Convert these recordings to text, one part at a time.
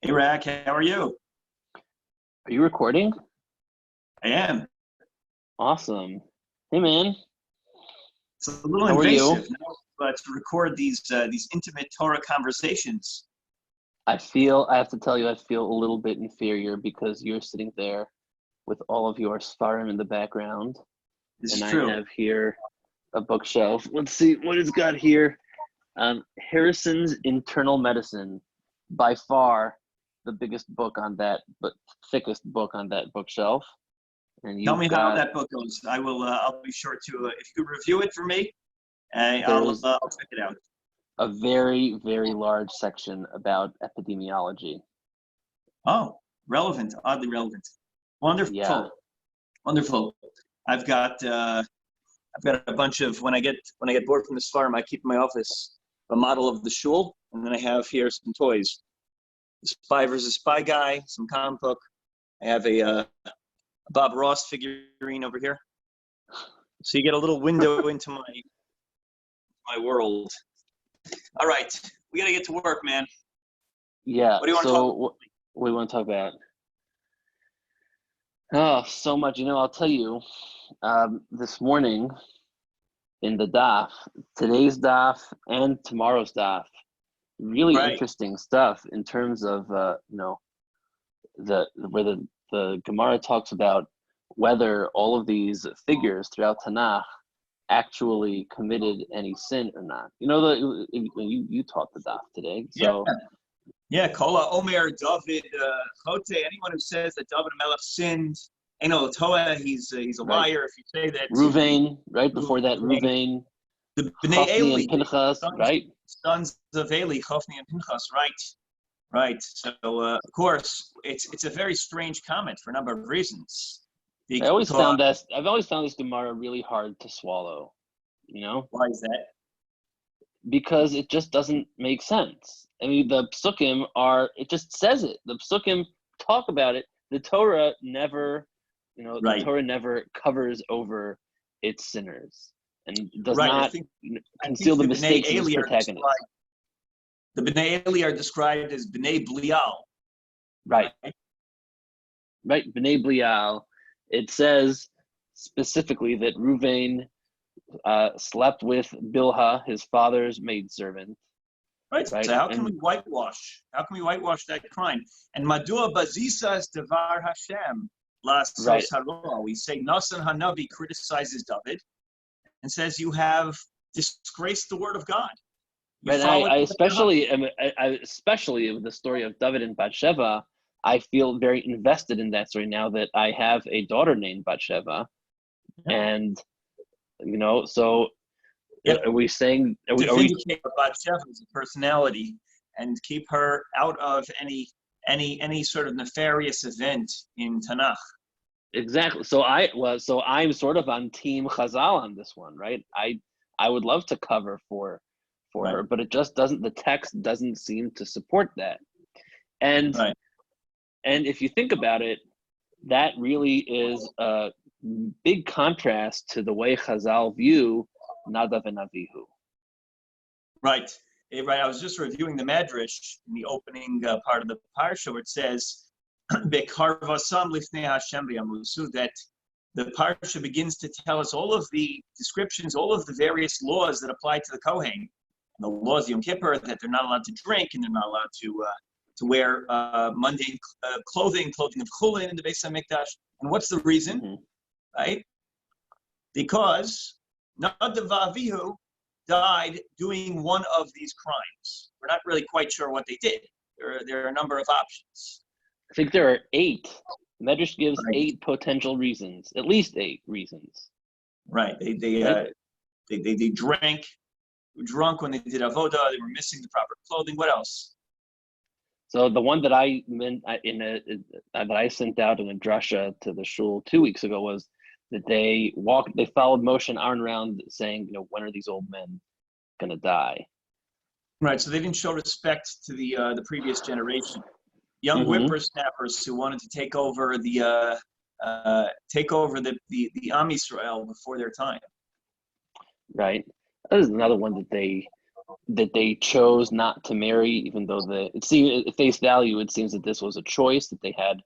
Hey, Rack, how are you? Are you recording? I am. Awesome. Hey man, It's a little how are you? invasive now, but to record these intimate Torah conversations. I have to tell you, I feel a little bit inferior because you're sitting there with all of your Sfarim in the background, This is and I true. have here a bookshelf. Let's see what it's got here. Harrison's Internal Medicine, by far the biggest book on that, but thickest book on that bookshelf. And Tell you've me how got, that book goes. I will. I'll be sure to. If you could review it for me, there's I'll check it out. a very, very large section about epidemiology. Oh, relevant, oddly relevant. Yeah. Wonderful, wonderful. I've got a bunch of when I get bored from this farm, I keep in my office a model of the shul, and then I have here some toys. The Spy versus Spy guy, some comic book. I have a Bob Ross figurine over here. So you get a little window into my world. All right, we got to get to work, man. Yeah. What do you want to talk So what do you want to talk about? Oh, so much. I'll tell you, this morning in the daf, today's daf and tomorrow's daf, really Right. interesting stuff in terms of, where the Gemara talks about whether all of these figures throughout Tanakh actually committed any sin or not. When you taught the daf today. Yeah. So Yeah, Kola, Omer, David, Chote, anyone who says that David Melech sinned, Toa, he's a right. liar. If you say that Ruvain, right before that, Ruvain, the Bnei Chofni Eli, and Pinchas, right? sons of Eli, Chofni and Pinchas, right. So of course, it's a very strange comment for a number of reasons. I've always Because found this Gemara really hard to swallow, why is that? because it just doesn't make sense. I mean, the psukim it just says it. The psukim talk about it. The Torah never, the Right. Torah never covers over its sinners and does Right. not I conceal think the the Bnei mistakes of its Eli protagonists. the Bnei Eli are described as Bnei Blial. Right. Bnei Blial. It says specifically that Ruvain slept with Bilhah, his father's maidservant. Right. Right. So how can we whitewash? How can we whitewash that crime? And Madua Bazisas Devar Hashem Las Right. Haro. We say Nasan Hanavi criticizes David and says you have disgraced the word of God. Right. I especially with the story of David and Bathsheba, I feel very invested in that story now that I have a daughter named Bathsheba, and so. Yep. Are we saying? To vindicate Bathsheba's personality and keep her out of any sort of nefarious event in Tanakh. Exactly. So I'm sort of on Team Chazal on this one, right? I would love to cover for Right. her, but it just doesn't. The text doesn't seem to support that. And Right. and if you think about it, that really is a big contrast to the way Chazal view Nadav and Avihu. Right. Right. I was just reviewing the Madrash in the opening part of the parsha where it says "Bekarvasam lifnei Hashem v'yamusu," that the parsha begins to tell us all of the descriptions, all of the various laws that apply to the Kohen. The laws of Yom Kippur, that they're not allowed to drink and they're not allowed to wear mundane clothing of chulin in the Beis Hamikdash. And what's the reason? Mm-hmm. Right? Because Nadav Avihu died doing one of these crimes. We're not really quite sure what they did. There are a number of options. I think there are 8. Medrash gives Right. 8 potential reasons, at least 8 reasons. Right. They drank, were drunk when they did avodah. They were missing the proper clothing. What else? So the one that I meant that I sent out in a drasha to the shul 2 weeks ago was that they followed Moshe and Aaron around saying, when are these old men gonna die? Right. So they didn't show respect to the previous generation. Young Mm-hmm. whippersnappers who wanted to take over the Am Yisrael before their time. Right. That is another one that they that they chose not to marry, even though it seemed at face value, it seems that this was a choice, that they had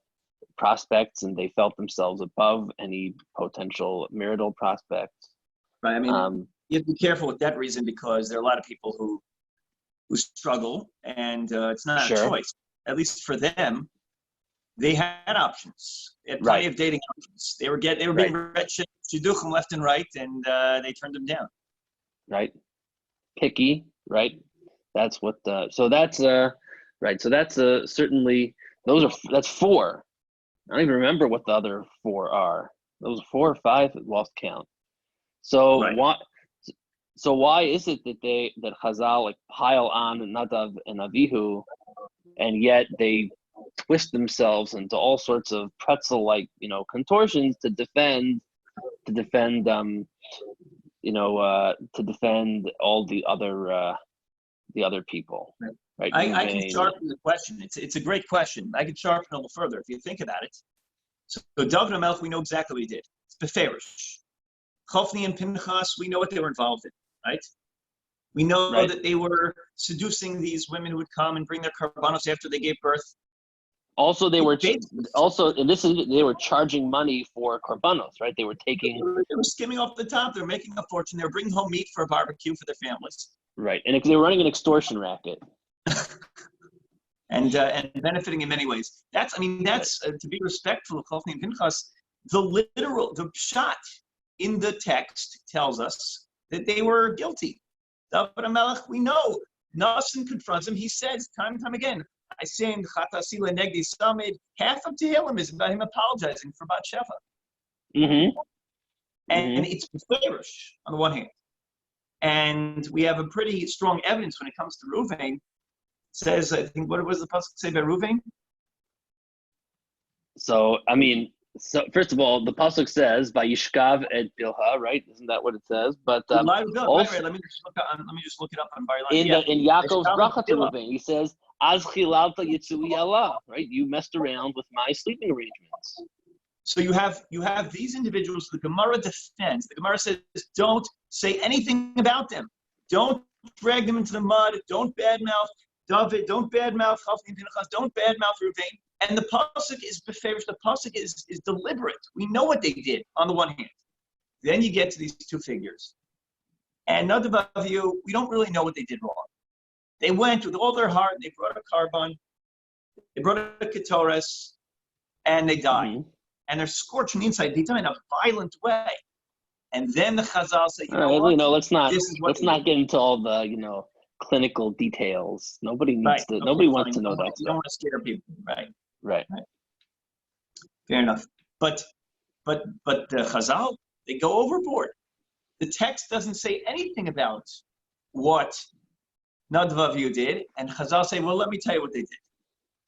prospects and they felt themselves above any potential marital prospects. Right. I mean, you have to be careful with that reason because there are a lot of people who struggle, and it's not a choice. At least for them, they had options. They had plenty of dating options. They were being rich shidduchim left and right, and they turned them down. Right. Picky. Right. That's what. So that's right. So that's certainly that's 4. I don't even remember what the other 4 are. Those 4 or 5, lost count. So why is it that Chazal like pile on Nadav and Avihu, and yet they twist themselves into all sorts of pretzel-like, contortions to defend all the other people. Right? I can sharpen the question. It's a great question. I can sharpen it a little further if you think about it. So David HaMelech, we know exactly what he did. It's beferish. Chofni and Pinchas, we know what they were involved in, right? We know that they were seducing these women who would come and bring their karbanos after they gave birth. Also, they were charging money for karbanos, right? They were skimming off the top. They were making a fortune. They were bringing home meat for a barbecue for their families. Right, and they were running an extortion racket. and benefiting in many ways. That's to be respectful of Chofni and Pinchas. The pshat in the text tells us that they were guilty. David HaMelech, we know. Nasan confronts him. He says time and time again, I sinned, Chatasila Negdi Samid. Half of Tehillim is about him apologizing for Bathsheba. Mm-hmm. And it's beferish on the one hand. And we have a pretty strong evidence when it comes to Ruvain. It says, I think, what was the pasuk say about Ruvain? So first of all, the pasuk says "Vayishkav et Bilha," right? Isn't that what it says? But also, let me just look it up on Bar-Ilan. In Yaakov's bracha to Ruvain, he says, "Az chilalta yitzui Allah," right? You messed around with my sleeping arrangements. So you have these individuals. The Gemara defends. The Gemara says, don't say anything about them. Don't drag them into the mud. Don't badmouth David. Don't badmouth Chofni and Pinchas. Don't badmouth Ruvain. And the pasuk is beferish. The pasuk is deliberate. We know what they did on the one hand. Then you get to these 2 figures, and Nadav and Avihu, we don't really know what they did wrong. They went with all their heart. They brought a carbon. They brought a ketores, and they died. Mm-hmm. And they're scorched from the inside. They die in a violent way. And then the Chazal say, let's not get into all the clinical details. Nobody needs to. Nobody wants to know that. You don't want to scare people, right? Right. Fair enough. But the Chazal, they go overboard. The text doesn't say anything about what Nadav and Avihu did, and Chazal say, well, let me tell you what they did.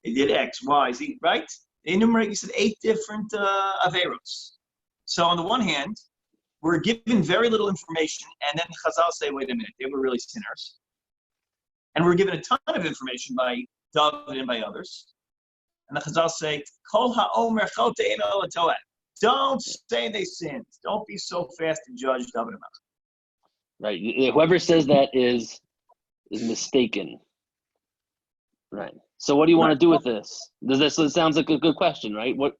They did X, Y, Z, right? They enumerate, you said, 8 different averos. So on the one hand, we're given very little information, and then Chazal say, wait a minute, they were really sinners. And we're given a ton of information by David and by others. And the Chazal say, Kol ha'omer chotein ala toeh. Don't say they sinned. Don't be so fast to judge David and Melech. Right. Whoever says that is mistaken. Right. So what do you want to do with this? This sounds like a good question, right? What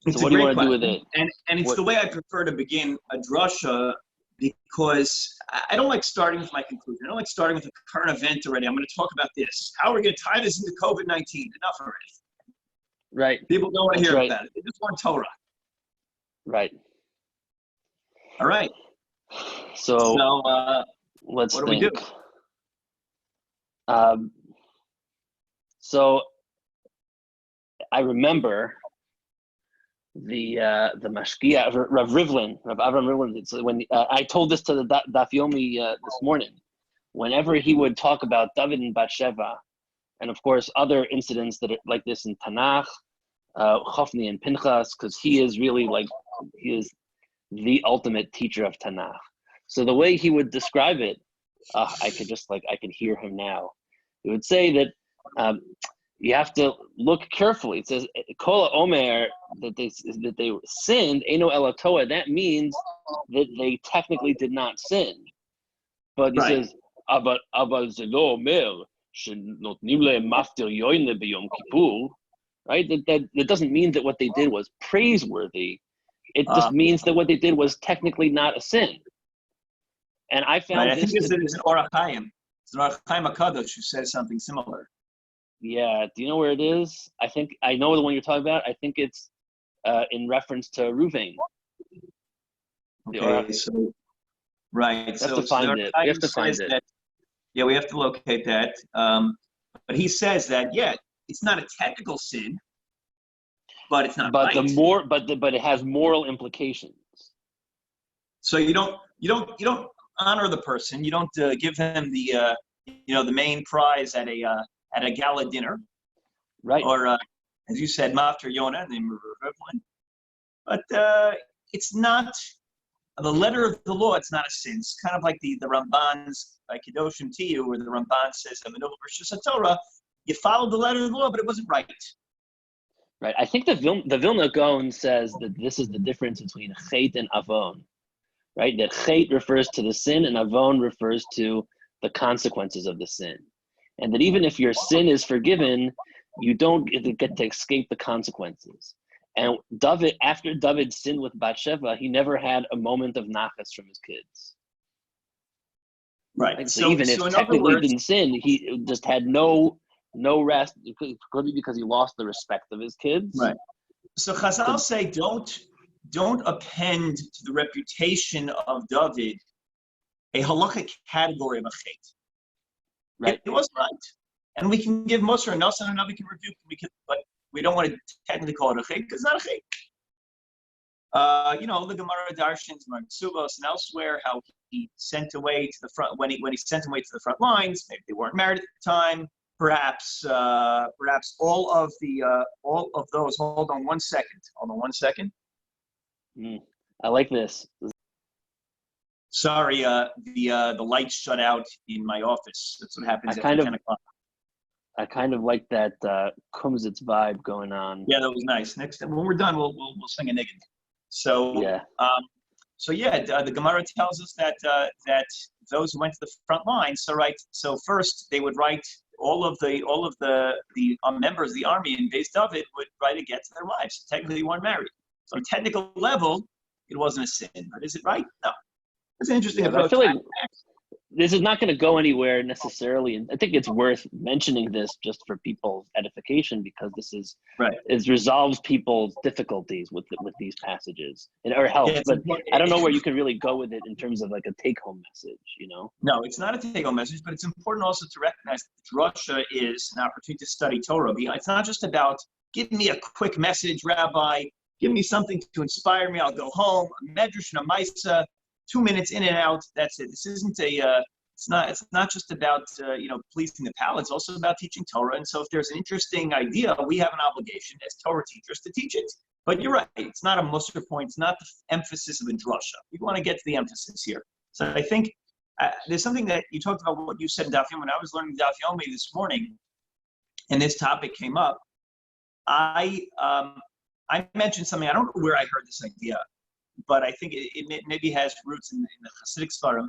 do you want to do with it? And it's the way I prefer to begin a drasha, because I don't like starting with my conclusion. I don't like starting with a current event already. I'm going to talk about this. How are we going to tie this into COVID-19? Enough already. Right. People don't want to hear about it. They just want Torah. Right. All right. So let's what think. Do we do? So I remember the mashkia Rav Avram Rivlin. So when I told this to the Daf Yomi this morning, whenever he would talk about David and Bathsheba, and of course other incidents that are like this in Tanakh, Chofni and Pinchas, because he is the ultimate teacher of Tanakh. So the way he would describe it, I can hear him now. He would say that you have to look carefully. It says Kol Omer that they sinned, Eino Elatoa. That means that they technically did not sin. But he says אבל זה לא אומר שנותנים להם מפטר יוינה ביום כיפור, right? That doesn't mean that what they did was praiseworthy. It just means that what they did was technically not a sin. And I found I think this is an Orach Chaim. It's an Orach Chaim HaKadosh who says something similar. Yeah, do you know where it is? I know the one you're talking about. I think it's in reference to Ruvain. Okay, so right. We have to find it. We have to find it. Yeah, we have to locate that. But he says that it's not a technical sin, but it's not right. But it has moral implications. So you don't honor the person. You don't give them the the main prize at a gala dinner, right? Or as you said, Mafter Yonah, but it's not the letter of the law. It's not a sin. It's kind of like the Ramban's by Kedoshim to you, where the Ramban says, Torah, you followed the letter of the law, but it wasn't right. Right. I think the Vilna Gaon says that this is the difference between Chet and Avon, right? That Chet refers to the sin and Avon refers to the consequences of the sin. And that even if your sin is forgiven, you don't get to escape the consequences. And after David sinned with Bathsheba, he never had a moment of nachas from his kids. Right. So even if technically he didn't sin, he just had no rest, could be because he lost the respect of his kids. Right. So Chazal say don't append to the reputation of David a halachic category of a chet. Right. It wasn't right. And we can give Moshe and Nasan and we can rebuke, but we don't want to technically call it a chet because it's not a chet. The Gemara Darshans, Magsubos, and elsewhere, how he sent away to the front when he sent away to the front lines. Maybe they weren't married at the time. Perhaps all of those. Hold on one second. I like this. Sorry, the lights shut out in my office. That's what happens at 10 o'clock. I kind of like that Kumsitz vibe going on. Yeah, that was nice. Next time when we're done, we'll sing a niggin. So yeah. The Gemara tells us that those who went to the front lines. So first they would write all of the members of the army in Beis David would write against their wives. Technically, they weren't married. So on a technical level, it wasn't a sin. But is it right? No. It's an interesting approach. I feel like this is not going to go anywhere necessarily, and I think it's worth mentioning this just for people's edification because this is right. It resolves people's difficulties with these passages, or helps. Yeah, but I don't know where you can really go with it in terms of like a take-home message. No, it's not a take-home message, but it's important also to recognize that Drasha is an opportunity to study Torah. It's not just about give me a quick message, Rabbi. Give me something to inspire me. I'll go home. A medrash and a maisa. 2 minutes in and out. That's it. This isn't It's not just about pleasing the palate. It's also about teaching Torah. And so, if there's an interesting idea, we have an obligation as Torah teachers to teach it. But you're right. It's not a muster point. It's not the emphasis of a drasha. We want to get to the emphasis here. So I think there's something that you talked about. What you said in Daf Yomi. When I was learning Daf Yomi this morning, and this topic came up, I mentioned something. I don't know where I heard this idea, but I think it maybe has roots in the Hasidic Sfarim,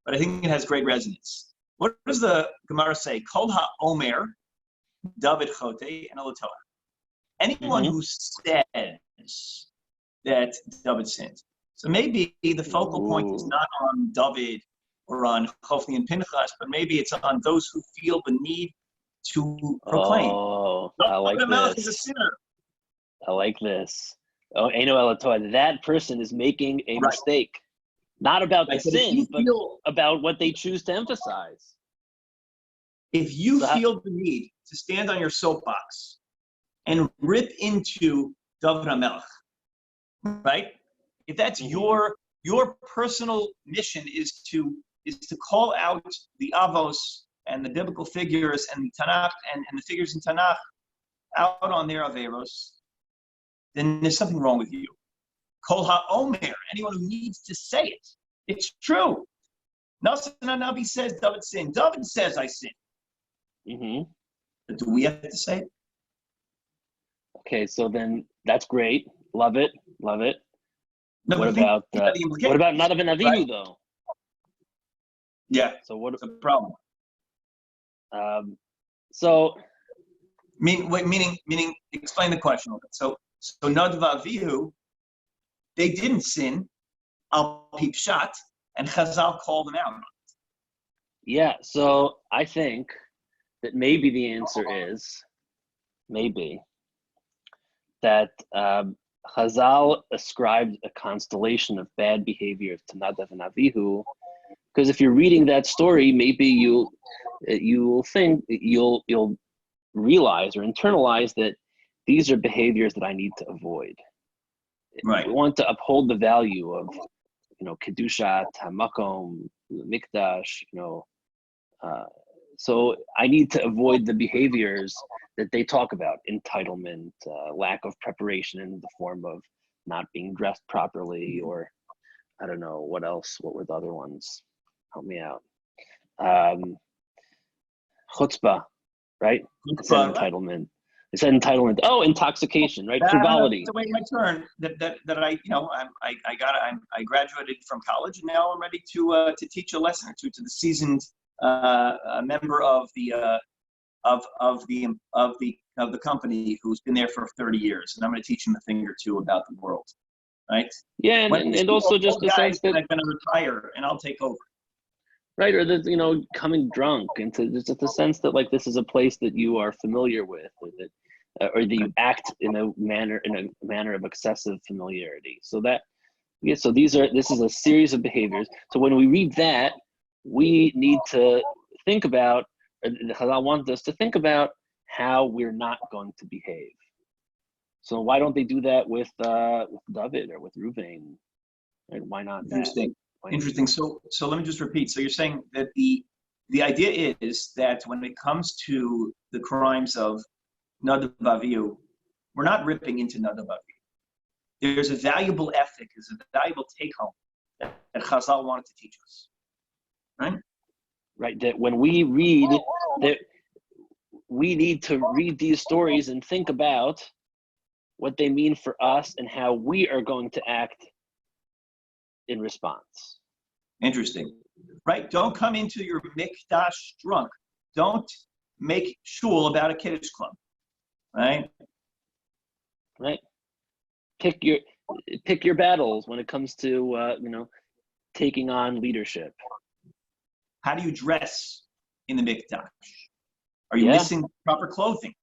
but I think it has great resonance. What does the Gemara say? Kol ha'omer, David chote, and alatoa. Anyone who says that David sinned. So maybe the focal point is not on David or on Chofni and Pinchas, but maybe it's on those who feel the need to proclaim. Oh, I like this. Is a sinner. I like this. Oh, Eino Elatoa. That person is making a mistake. Not about the sin, but about what they choose to emphasize. If you feel the need to stand on your soapbox and rip into David HaMelech, right? If that's your personal mission is to call out the Avos and the biblical figures and Tanakh and the figures in Tanakh out on their Averos, then there's something wrong with you. Kol ha'omer, anyone who needs to say it. It's true. Nasan HaNavi says David sinned. David says I sinned. But do we have to say it? Okay, so then that's great. Love it. No, what about Nadav and Avihu though? Yeah. So what? It's a problem. So Meaning, explain the question a little bit. So Nadav Avihu, they didn't sin, al pi pshat, and Chazal called them out. yeah, so I think that maybe the answer is that Chazal ascribed a constellation of bad behaviors to Nadav and Avihu, because if you're reading that story, maybe you'll think you'll realize or internalize that these are behaviors that I need to avoid. Right. We want to uphold the value of, kedushat, hamakom, mikdash. So I need to avoid the behaviors that they talk about: entitlement, lack of preparation in the form of not being dressed properly, or I don't know what else. What were the other ones? Help me out. Chutzpah, right? It said entitlement. It said entitlement. Oh, intoxication, right? Frivolity. To wait my turn. That I I graduated from college, and now I'm ready to teach a lesson or two to the seasoned member of the company who's been there for 30 years, and I'm going to teach him a thing or two about the world, right? Yeah, and also just the sense that I'm going to retire and I'll take over. Right, or the coming drunk into just the sense that like this is a place that you are familiar with, or that you act in a manner of excessive familiarity. So so this is a series of behaviors. So when we read that, we need to think about, I want us to think about how we're not going to behave. So why don't they do that with David or with Reuven? Right? Why not? Interesting. So let me just repeat. So you're saying that the idea is that when it comes to the crimes of Nadav Avihu, we're not ripping into Nadav Avihu. There's a valuable ethic, there's a valuable take-home that Chazal wanted to teach us, right? Right. That when we read, that we need to read these stories and think about what they mean for us and how we are going to act in response. Interesting, right? Don't come into your mikdash drunk. Don't make shul about a kiddush club, right? Right. Pick your battles when it comes to taking on leadership. How do you dress in the mikdash? Are you missing proper clothing?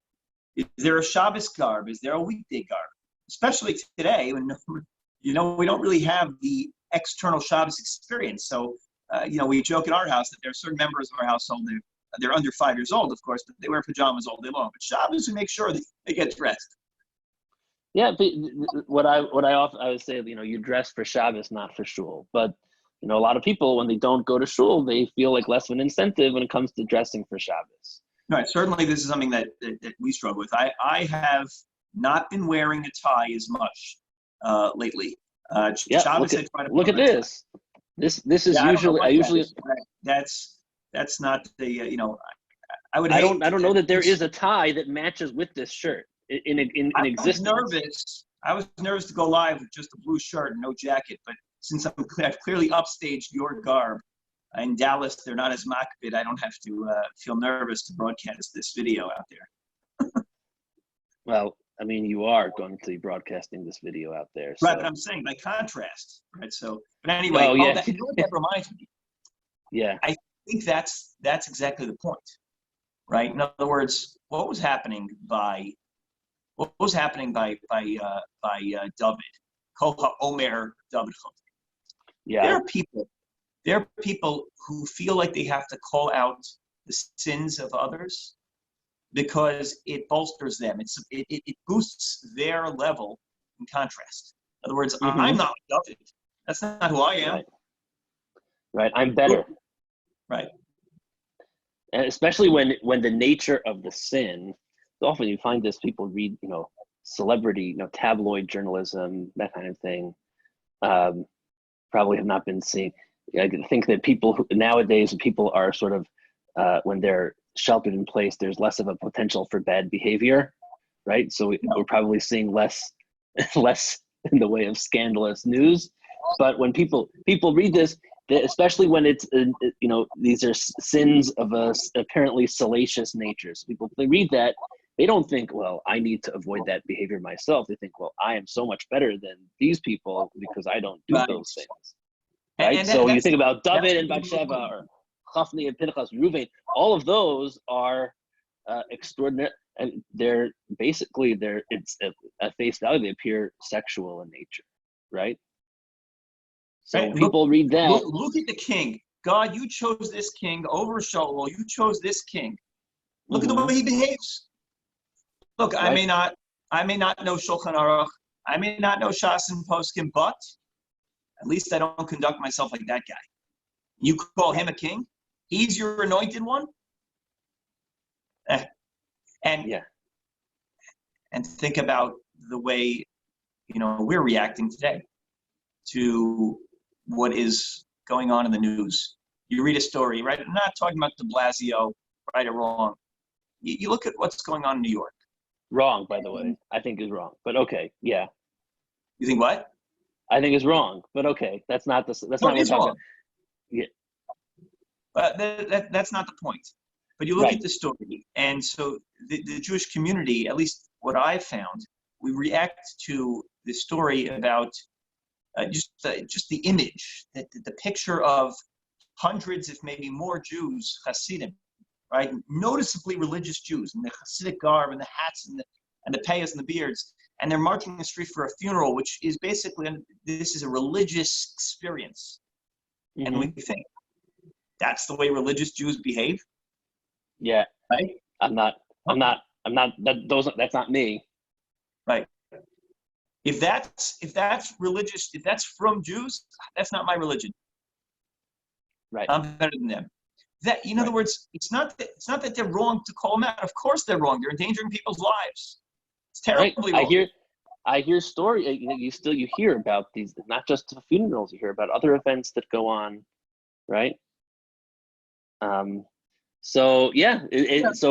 Is there a Shabbos garb? Is there a weekday garb? Especially today, when we don't really have the external Shabbos experience. So, we joke in our house that there are certain members of our household, they're under 5 years old, of course, but they wear pajamas all day long. But Shabbos, we make sure that they get dressed. Yeah, but what I would say, you dress for Shabbos, not for shul. But a lot of people, when they don't go to shul, they feel like less of an incentive when it comes to dressing for Shabbos. Right. Certainly, this is something that we struggle with. I have not been wearing a tie as much lately. Shabbos, look at this. This is usually that's not the I don't know that there is a tie that matches with this shirt in existence. I was nervous to go live with just a blue shirt and no jacket, but since I've clearly upstaged your garb in Dallas, they're not as makbid. I don't have to feel nervous to broadcast this video out there. Well, I mean, you are going to be broadcasting this video out there. So. Right, but I'm saying by contrast, right? So, but anyway, that reminds me. Yeah. I think that's exactly the point, right? In other words, what was happening by David, Kol HaOmer David. Yeah. There are people who feel like they have to call out the sins of others because it bolsters them. It boosts their level in contrast. In other words, I'm not David. That's not who I am. Right. I'm better. Right. And especially when the nature of the sin, often you find this, people read, celebrity, tabloid journalism, that kind of thing. Probably have not been seeing. I think that nowadays people are sort of, when they're sheltered in place, there's less of a potential for bad behavior, right? So we're probably seeing less in the way of scandalous news. But when people read this, especially when it's these are sins of a apparently salacious nature. So people, they read that, they don't think, well, I need to avoid that behavior myself. They think, well, I am so much better than these people because I don't do Right. those things. Right. And So you that's think about David and really Bathsheba, or Chafni and Pinchas, Reuven, all of those are extraordinary, and they're basically it's at face value, they appear sexual in nature, right? So right. people read that. Look at the king. God, you chose this king over Shaul. You chose this king. Look at the way he behaves. Look, Right. I may not know Shulchan Aruch. I may not know Shas and Poskim, but at least I don't conduct myself like that guy. You call him a king? He's your anointed one? And think about the way, we're reacting today to what is going on in the news. You read a story, right? I'm not talking about de Blasio, right or wrong. You look at what's going on in New York. Wrong, by the way. I think is wrong, but okay, yeah. You think what? I think is wrong, but okay. That's not what we're talking about. Yeah. But that's not the point. But you look at the story, and so the Jewish community, at least what I've found, we react to the story about just the image, the picture of hundreds, if maybe more Jews, Hasidim, right? Noticeably religious Jews in the Hasidic garb and the hats and the payas and the beards, and they're marching the street for a funeral, which is basically, this is a religious experience. Mm-hmm. And we think, that's the way religious Jews behave? Yeah. Right? That's not me. Right. If that's religious, if that's from Jews, that's not my religion. Right. I'm better than them. That, in other words, it's not that they're wrong to call them out. Of course they're wrong. They're endangering people's lives. It's terribly wrong. I hear story. You hear about these, not just funerals. You hear about other events that go on, right? So yeah, it's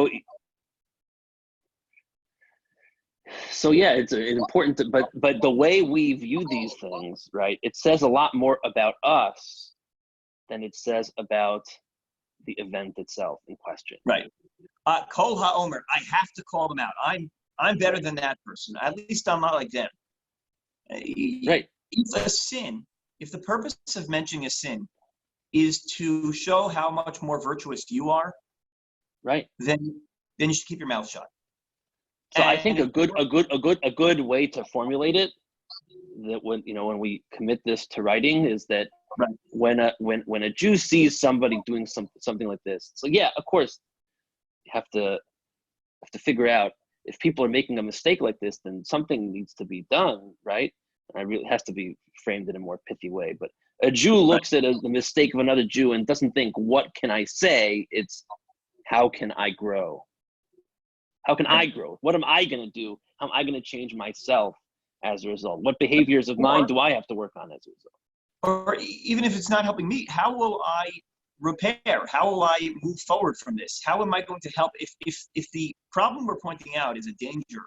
important to, but the way we view these things, right? It says a lot more about us than it says about the event itself in question. Right. Kol HaOmer, I have to call them out. I'm better than that person. At least I'm not like them. Right. If the purpose of mentioning a sin is to show how much more virtuous you are, right? Then you should keep your mouth shut. So I think a good way to formulate it, that when we commit this to writing, is that when a Jew sees somebody doing something like this, so yeah, of course, you have to figure out if people are making a mistake like this, then something needs to be done, right? And it has to be framed in a more pithy way. But a Jew looks at the mistake of another Jew and doesn't think, what can I say? It's, how can I grow? How can I grow? What am I going to do? How am I going to change myself as a result? What behaviors of mine do I have to work on as a result? Or even if it's not helping me, how will I repair? How will I move forward from this? How am I going to help? If the problem we're pointing out is a danger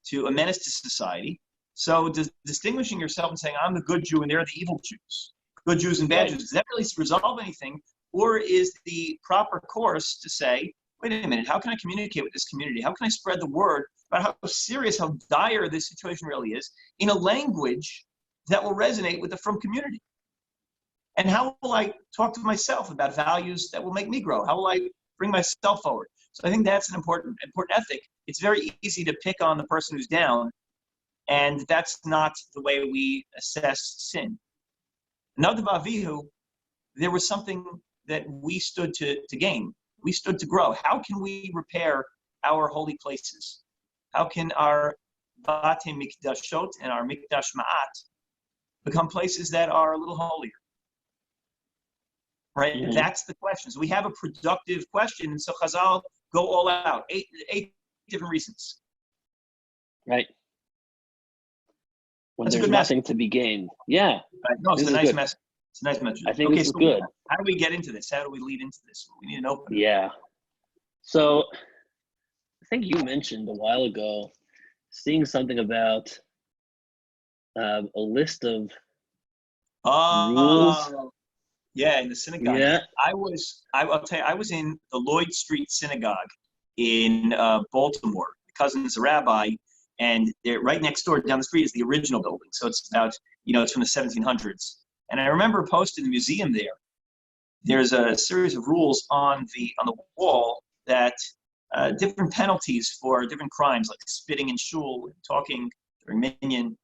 to a menace to society, so distinguishing yourself and saying, I'm the good Jew and they're the evil Jews, good Jews and bad Jews, does that really resolve anything? Or is the proper course to say, wait a minute, how can I communicate with this community? How can I spread the word about how serious, how dire this situation really is in a language that will resonate with the frum community? And how will I talk to myself about values that will make me grow? How will I bring myself forward? So I think that's an important ethic. It's very easy to pick on the person who's down, and that's not the way we assess sin. Nadav Avihu, there was something that we stood to gain. We stood to grow. How can we repair our holy places? How can our Bate Mikdashot and our Mikdash Ma'at become places that are a little holier? Right? Mm-hmm. That's the question. So we have a productive question. And so Chazal go all out. Eight different reasons. Right. When that's there's nothing to be gained. Yeah. Right. No, it's a nice message. It's a nice message. I think this is good. How do we get into this? How do we lead into this? We need an opener. Yeah. So I think you mentioned a while ago seeing something about a list of rules. Yeah, in the synagogue. Yeah. I'll tell you, I was in the Lloyd Street Synagogue in Baltimore. My cousin's a rabbi, and right next door, down the street, is the original building. So it's about, it's from the 1700s. And I remember posted in the museum there. There's a series of rules on the wall that different penalties for different crimes, like spitting in shul, talking during minyan.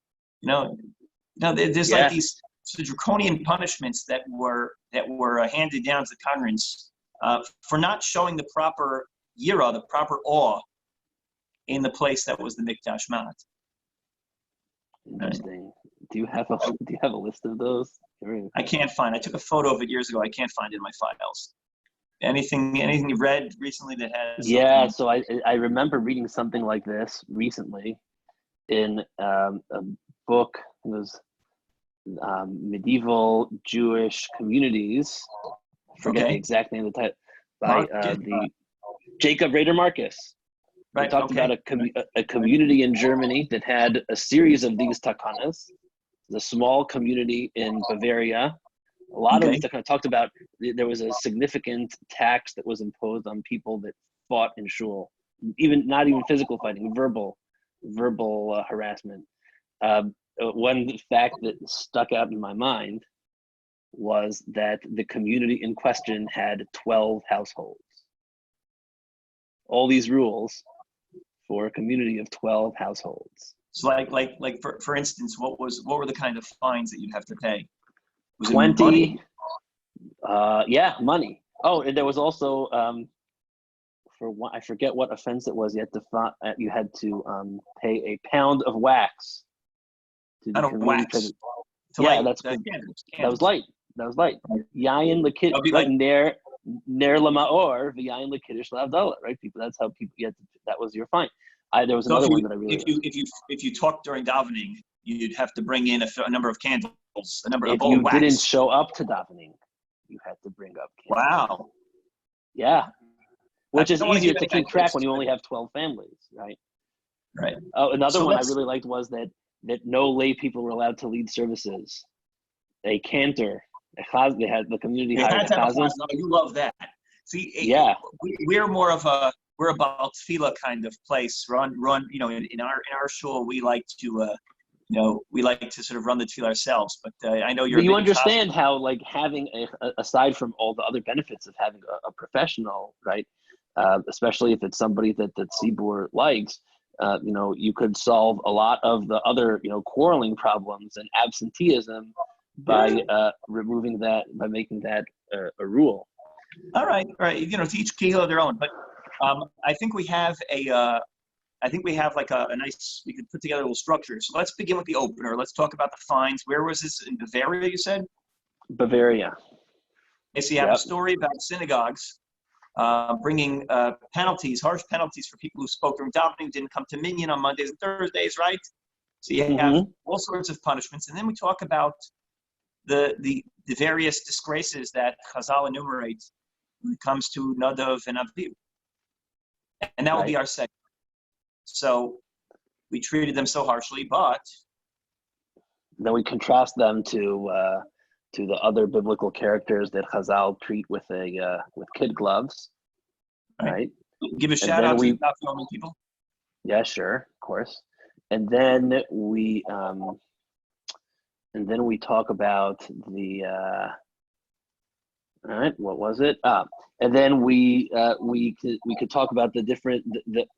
There's like these draconian punishments that were handed down to the Congress for not showing the proper yira, the proper awe, in the place that was the Mikdash Mat. Interesting. Do you have a list of those? I can't find. I took a photo of it years ago. I can't find it in my files. Anything you've read recently that has? Yeah. So I remember reading something like this recently in a book. It was Medieval Jewish Communities. I forget the exact name of the title, by the Jacob Rader Marcus. Right. He talked about a community in Germany that had a series of these takanas. The small community in Bavaria. A lot of these takanas talked about there was a significant tax that was imposed on people that fought in shul, not even physical fighting, verbal harassment. One fact that stuck out in my mind was that the community in question had 12 households. All these rules for a community of 12 households. So like for instance, what were the kind of fines that you'd have to pay? Was 20. It money? Money. Oh, and there was also I forget what offense it was. You had to pay a pound of wax. Out of wax. That was light. Yayin l'kiddush, right? Ner lamaor, v'yayin l'kiddush l'avdalah, right? People. That's how people. That was your fine. There was another one that I really. If you talked during davening, you'd have to bring in a number of candles, a bowl of wax. If you didn't show up to davening, you had to bring up candles. Wow. Yeah. Which is easier to keep track when you only have 12 families, right? Right. Oh, another one I really liked was that no lay people were allowed to lead services. A cantor, they had the community hired a chazan. You love that. See, we're more of we're about tefillah kind of place. Run. In our shul, we like to sort of run the tefillah ourselves. But I know you're. But you understand how having aside from all the other benefits of having a professional, right? Especially if it's somebody that Tzibur likes, you could solve a lot of the other quarreling problems and absenteeism by removing that, by making that a rule. All right. To each kehillah their own, but. I think we have a nice, we could put together a little structure. So let's begin with the opener. Let's talk about the fines. Where was this? In Bavaria, you said? Bavaria. So you have a story about synagogues bringing penalties, harsh penalties for people who spoke during davening, didn't come to minyan on Mondays and Thursdays, right? So you have all sorts of punishments. And then we talk about the various disgraces that Chazal enumerate when it comes to Nadav and Avihu. And that would be our segment. So we treated them so harshly, but then we contrast them to the other biblical characters that Chazal treat with kid gloves, right? Give a shout out to the filming people. Yeah, sure, of course. And then we talk about the. All right, what was it? And then we could talk about the different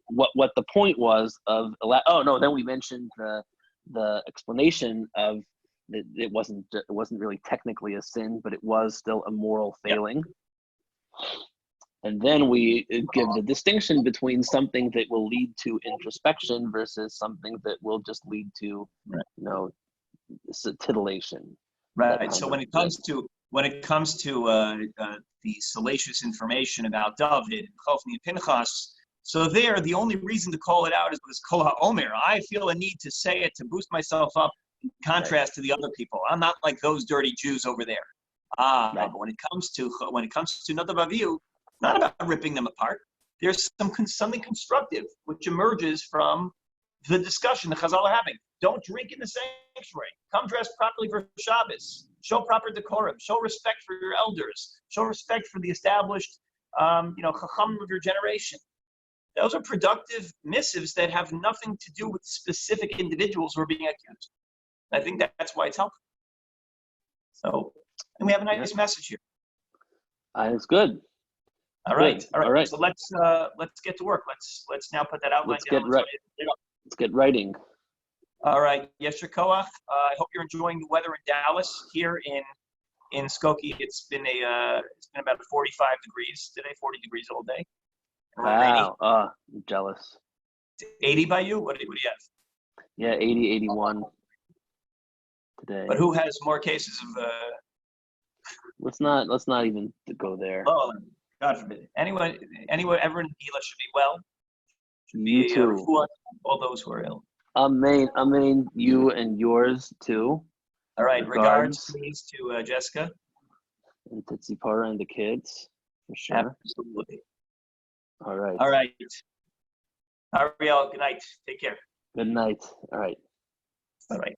what the point was of. Then we mentioned the explanation of that it wasn't really technically a sin, but it was still a moral failing. Yep. And then we give the distinction between something that will lead to introspection versus something that will just lead to titillation. Right. So when it comes to the salacious information about David, Chofni, and Pinchas, so there, the only reason to call it out is because Kol HaOmer. I feel a need to say it to boost myself up in contrast to the other people. I'm not like those dirty Jews over there. But when it comes to Nadav Avihu, not about ripping them apart. There's something constructive which emerges from the discussion the Chazal are having. Don't drink in the sanctuary. Come dressed properly for Shabbos. show proper decorum, show respect for your elders, show respect for the established, chacham of your generation. Those are productive missives that have nothing to do with specific individuals who are being accused. I think that's why it's helpful. So, and we have a nice message here. It's good. All right. All right. So let's get to work. Let's now put that outline down. Let's get writing. All right. Yesher Koach. I hope you're enjoying the weather in Dallas. Here in Skokie, it's been about 45 degrees today, 40 degrees all day. Wow. I'm jealous. 80 by you? What do you have? Yeah, 80, 81 today. But who has more cases of? Let's not even go there. Oh, God forbid. Anyone ever in Gila should be well. You too. All those who are ill. Amen. You and yours too. All right. Regards, please, to Jessica. And to Tzipora and the kids, for sure. Absolutely. All right. Ariel, good night. Take care. Good night. All right. All right.